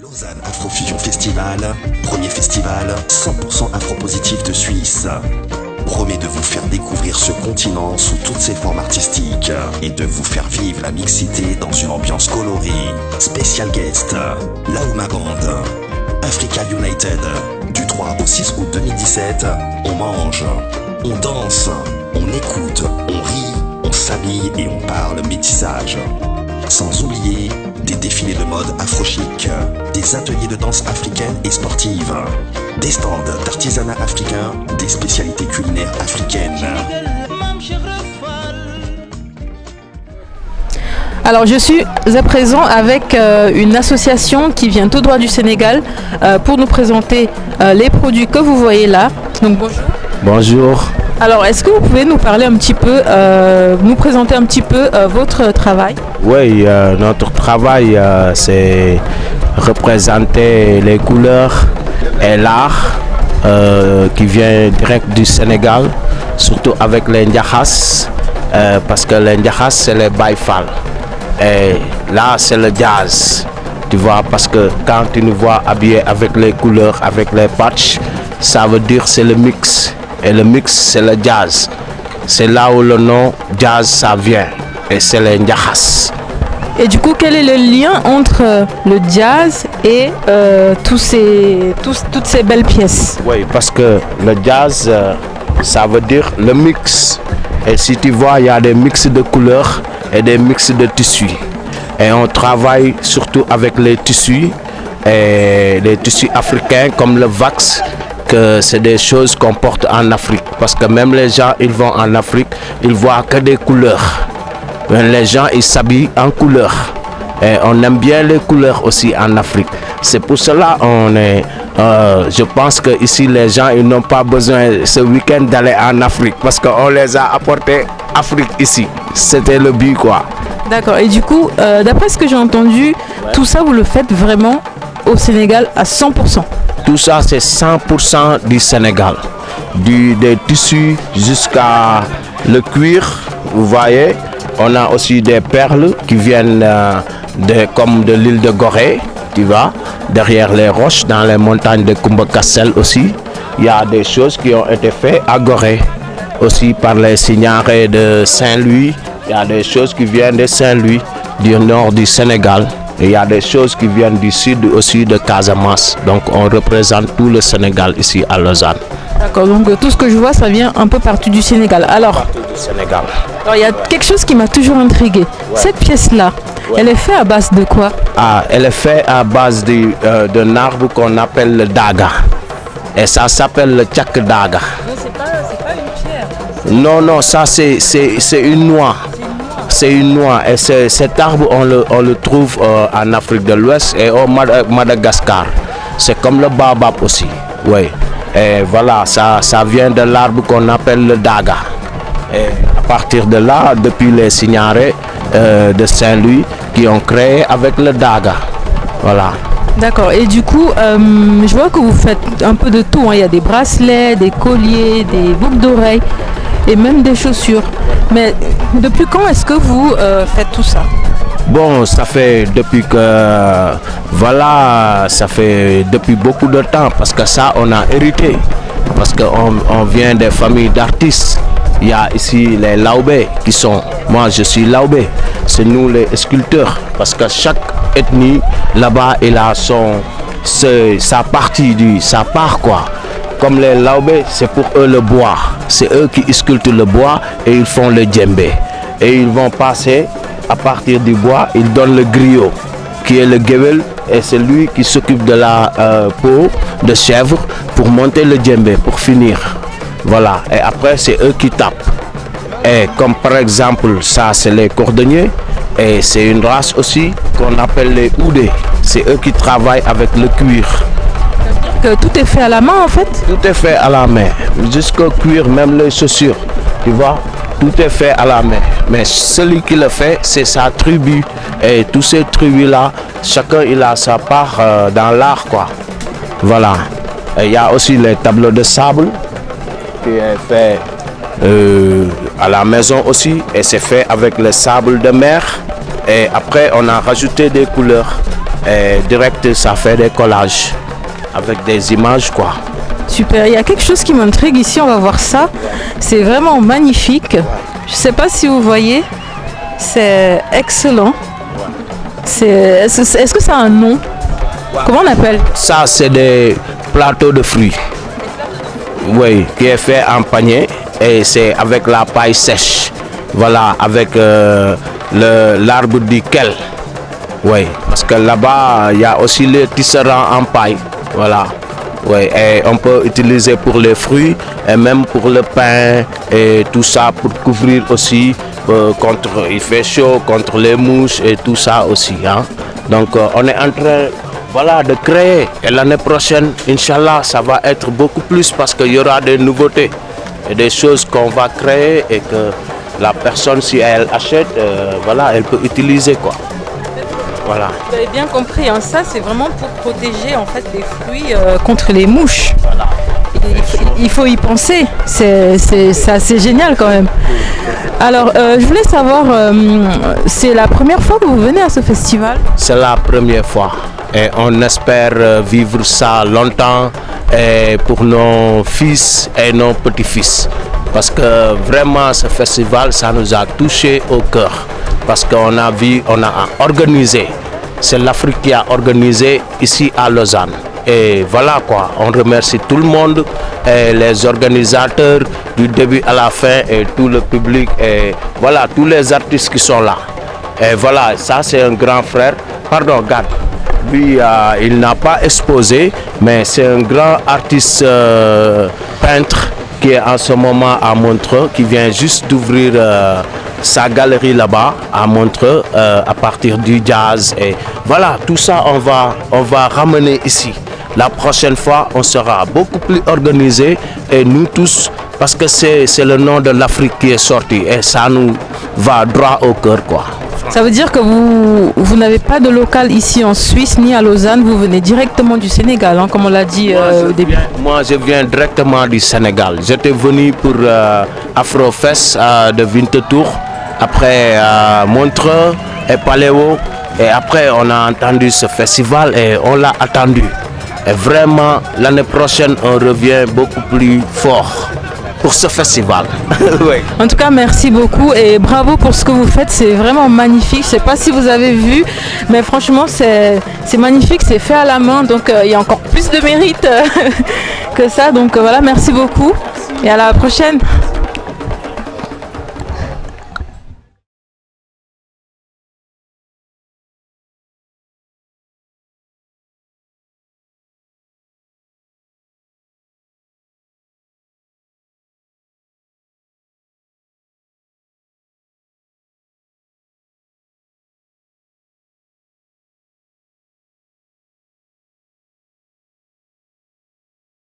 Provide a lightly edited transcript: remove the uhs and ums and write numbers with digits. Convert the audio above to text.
Lausanne Afrofusion Festival, premier festival 100% afro-positif de Suisse. Promet de vous faire découvrir ce continent sous toutes ses formes artistiques et de vous faire vivre la mixité dans une ambiance colorée. Special guest, Lauma Band, Africa United. Du 3 au 6 août 2017, on mange, on danse, on écoute, on rit, on s'habille et on parle métissage. Sans oublier des défilés de mode afro-chic, des ateliers de danse africaine et sportive, des stands d'artisanat africain, des spécialités culinaires africaines. Alors je suis à présent avec une association qui vient tout droit du Sénégal pour nous présenter les produits que vous voyez là. Donc bonjour. Bonjour. Alors est-ce que vous pouvez nous parler un petit peu, nous présenter un petit peu votre travail? Oui, notre travail c'est représenter les couleurs et l'art qui vient direct du Sénégal, surtout avec les Ndiakhas, parce que les Ndiakhas c'est les Baïfal. Et là c'est le jazz, tu vois, parce que quand tu nous vois habillés avec les couleurs, avec les patchs, ça veut dire c'est le mix. Et le mix c'est le jazz. C'est là où le nom jazz ça vient. Et c'est les Ndiakhas. Et du coup, quel est le lien entre le jazz et toutes ces belles pièces? Oui, parce que le jazz, ça veut dire le mix. Et si tu vois, il y a des mix de couleurs et des mix de tissus. Et on travaille surtout avec les tissus, et les tissus africains comme le wax, que c'est des choses qu'on porte en Afrique. Parce que même les gens, ils vont en Afrique, ils voient que des couleurs. Mais les gens, ils s'habillent en couleurs. Et on aime bien les couleurs aussi en Afrique. C'est pour cela je pense que ici les gens, ils n'ont pas besoin ce week-end d'aller en Afrique. Parce qu'on les a apportés Afrique ici. C'était le but, quoi. D'accord. Et du coup, d'après ce que j'ai entendu, tout ça, vous le faites vraiment au Sénégal à 100%. Tout ça, c'est 100% du Sénégal. Des tissus jusqu'à le cuir, vous voyez. On a aussi des perles qui viennent comme de l'île de Gorée, tu vois, derrière les roches, dans les montagnes de Kumba-Kassel aussi. Il y a des choses qui ont été faites à Gorée, aussi par les Signares de Saint-Louis. Il y a des choses qui viennent de Saint-Louis, du nord du Sénégal. Et il y a des choses qui viennent du sud aussi de Casamance. Donc on représente tout le Sénégal ici à Lausanne. D'accord, donc tout ce que je vois, ça vient un peu partout du Sénégal. Alors, il y a quelque chose qui m'a toujours intrigué. Ouais. Cette pièce-là, elle est faite à base de quoi? Elle est faite à base d'un arbre qu'on appelle le daga. Et ça s'appelle le tchak daga. C'est pas une pierre. Non, ça c'est une noix. C'est une noix. Et cet arbre, on le trouve en Afrique de l'Ouest et au Madagascar. C'est comme le baobab aussi. Oui. Et voilà, ça vient de l'arbre qu'on appelle le daga. Et à partir de là, depuis les Signares de Saint-Louis qui ont créé avec le daga. Voilà. D'accord. Et du coup, je vois que vous faites un peu de tout. Hein. Il y a des bracelets, des colliers, des boucles d'oreilles et même des chaussures. Mais depuis quand est-ce que vous faites tout ça? Bon, ça fait depuis depuis beaucoup de temps, parce que ça on a hérité, parce qu'on vient des familles d'artistes. Il y a ici les laubés qui sont, moi je suis laubé, c'est nous les sculpteurs, parce que chaque ethnie là-bas il a sa part quoi. Comme les laubés, c'est pour eux le bois, c'est eux qui sculptent le bois et ils font le djembé. Et ils vont passer à partir du bois, ils donnent le griot, qui est le guewel, et c'est lui qui s'occupe de la peau de chèvre pour monter le djembé, pour finir. Voilà, et après c'est eux qui tapent. Et comme par exemple, ça c'est les cordonniers, et c'est une race aussi qu'on appelle les oudés. C'est eux qui travaillent avec le cuir. Que tout est fait à la main en fait? Tout est fait à la main, jusqu'au cuir, même les chaussures, tu vois. Tout est fait à la main, mais celui qui le fait, c'est sa tribu. Et tous ces tribus-là, chacun il a sa part dans l'art, quoi. Voilà. Il y a aussi les tableaux de sable qui est fait à la maison aussi, et c'est fait avec le sable de mer. Et après, on a rajouté des couleurs. Et direct, ça fait des collages avec des images, quoi. Super, il y a quelque chose qui m'intrigue ici, on va voir ça. C'est vraiment magnifique. Je ne sais pas si vous voyez, c'est excellent. Est-ce que ça a un nom? Comment on appelle? Ça, c'est des plateaux de fruits. Oui, qui est fait en panier et c'est avec la paille sèche. Voilà, avec l'arbre du kel. Oui, parce que là-bas, il y a aussi les tisserands en paille. Voilà. Oui, et on peut utiliser pour les fruits et même pour le pain et tout ça pour couvrir aussi contre il fait chaud, contre les mouches et tout ça aussi. Hein. Donc on est en train voilà, de créer et l'année prochaine, Inch'Allah, ça va être beaucoup plus parce qu'il y aura des nouveautés et des choses qu'on va créer et que la personne, si elle achète, voilà, elle peut utiliser quoi. Voilà. Vous avez bien compris, hein, ça c'est vraiment pour protéger en fait les fruits contre les mouches. Voilà. Il faut y penser, c'est assez génial quand même. Alors je voulais savoir, c'est la première fois que vous venez à ce festival? C'est la première fois et on espère vivre ça longtemps et pour nos fils et nos petits-fils. Parce que vraiment ce festival, ça nous a touché au cœur. Parce qu'on a vu, on a organisé. C'est l'Afrique qui a organisé ici à Lausanne. Et voilà quoi, on remercie tout le monde, et les organisateurs du début à la fin et tout le public et voilà, tous les artistes qui sont là. Et voilà, ça c'est un grand frère. Pardon, regarde. Lui, il n'a pas exposé, mais c'est un grand artiste peintre qui est en ce moment à Montreux, qui vient juste d'ouvrir sa galerie là-bas à Montreux à partir du jazz. Et voilà, tout ça, on va ramener ici. La prochaine fois, on sera beaucoup plus organisé et nous tous, parce que c'est le nom de l'Afrique qui est sorti et ça nous va droit au cœur, quoi. Ça veut dire que vous n'avez pas de local ici en Suisse ni à Lausanne, vous venez directement du Sénégal, hein, comme on l'a dit au début. Moi, je viens directement du Sénégal. J'étais venu pour Afrofest de Winterthur, après Montreux et Paléo. Et après, on a entendu ce festival et on l'a attendu. Et vraiment, l'année prochaine, on revient beaucoup plus fort pour ce festival. Oui. En tout cas, merci beaucoup et bravo pour ce que vous faites. C'est vraiment magnifique. Je ne sais pas si vous avez vu, mais franchement, c'est magnifique. C'est fait à la main, donc il y a encore plus de mérite que ça. Donc voilà, merci beaucoup et à la prochaine.